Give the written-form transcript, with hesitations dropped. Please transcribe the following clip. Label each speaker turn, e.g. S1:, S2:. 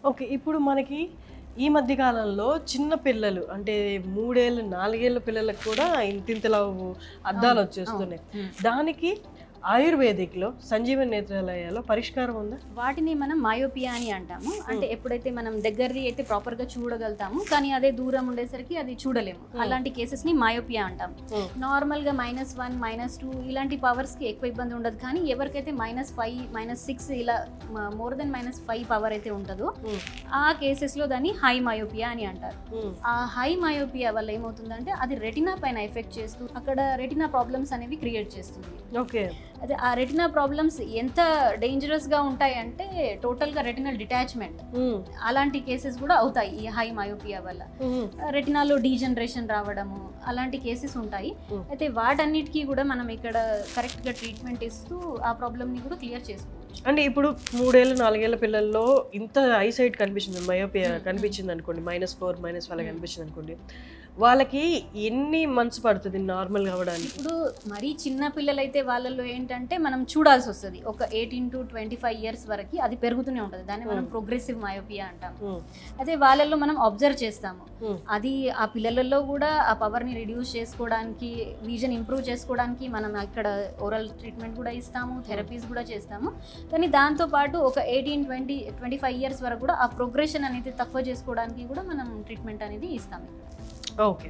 S1: Okay. ఇప్పుడు మనకి ఈ మధ్య కాలంలో చిన్న పిల్లలు అంటే 3 ఏళ్ళు, 4 ఏళ్ల పిల్లలకు కూడా ఇంతింతలా
S2: అవును.
S1: అద్దాలొచ్చేస్తున్నాయి.
S2: హ్మ్.
S1: దానికి ఆయుర్వేదిక్‌లో సంజీవని నేత్రాలయాలో పరిష్కారం ఉందా?
S2: వాటిని మనం మయోపియా అని అంటాము. అంటే ఎప్పుడైతే మనం దగ్గరది అయితే ప్రాపర్‌గా చూడగలుగుతాము. కానీ అదే దూరం ఉండేసరికి అది చూడలేము. అలాంటి కేసెస్‌ని మయోపియా అంటాం. నార్మల్‌గా -1, -2 ఇలాంటి పవర్స్‌కి ఎక్కువ ఇబ్బంది ఉండదు. కానీ ఎవరికైతే -5, -6 ఇలా మోర్ దెన్ -5 పవర్ అయితే ఉంటదో ఆ కేసెస్‌లో దాన్ని హై మయోపియా అని అంటారు. ఆ హై మయోపియా వల్ల ఏమవుతుందంటే అది రెటినా పైన ఎఫెక్ట్ చేస్తూ అక్కడ రెటినా ప్రాబ్లమ్స్ అనేవి క్రియేట్ చేస్తుంది.
S1: ఓకే.
S2: అదే ఆ రెటినా ప్రాబ్లమ్స్ ఎంత డేంజరస్గా ఉంటాయంటే టోటల్గా రెటినల్ డిటాచ్మెంట్ అలాంటి కేసెస్ కూడా అవుతాయి ఈ హై మయోపియా వల్ల. రెటినాలో డీజనరేషన్ రావడము అలాంటి కేసెస్ ఉంటాయి. అయితే వాటన్నిటికీ కూడా మనం ఇక్కడ కరెక్ట్గా ట్రీట్మెంట్ ఇస్తూ ఆ ప్రాబ్లమ్ని కూడా క్లియర్ చేసుకోవచ్చు.
S1: అంటే ఇప్పుడు 3 ఏళ్ళు, 4 ఏళ్ల పిల్లల్లో ఇంత ఐసైట్ కనిపించింది, మయోపియా కనిపించింది అనుకోండి, -4, -5 అలా కనిపించింది అనుకోండి, వాళ్ళకి ఎన్ని మంత్స్ పడుతుంది నార్మల్ అవ్వడానికి?
S2: ఇప్పుడు మరీ చిన్న పిల్లలైతే వాళ్ళలో ఏంటంటే మనం చూడాల్సి వస్తుంది. ఒక 18 to 25 ఇయర్స్ వరకు అది పెరుగుతూనే ఉంటుంది. దాన్ని మనం ప్రోగ్రెసివ్ మయోపియా అంటాం. అదే వాళ్ళల్లో మనం అబ్జర్వ్ చేస్తాము. అది ఆ పిల్లలలో కూడా ఆ పవర్ని రిడ్యూస్ చేసుకోవడానికి, విజన్ ఇంప్రూవ్ చేసుకోవడానికి మనం ఇక్కడ ఓరల్ ట్రీట్మెంట్ కూడా ఇస్తాము, థెరపీస్ కూడా చేస్తాము. కానీ దాంతోపాటు ఒక 18, 20, 25 ఇయర్స్ వరకు కూడా ఆ ప్రోగ్రెషన్ అనేది తక్కువ చేసుకోవడానికి కూడా మనం ట్రీట్మెంట్ అనేది ఇస్తాము.
S1: ఓకే.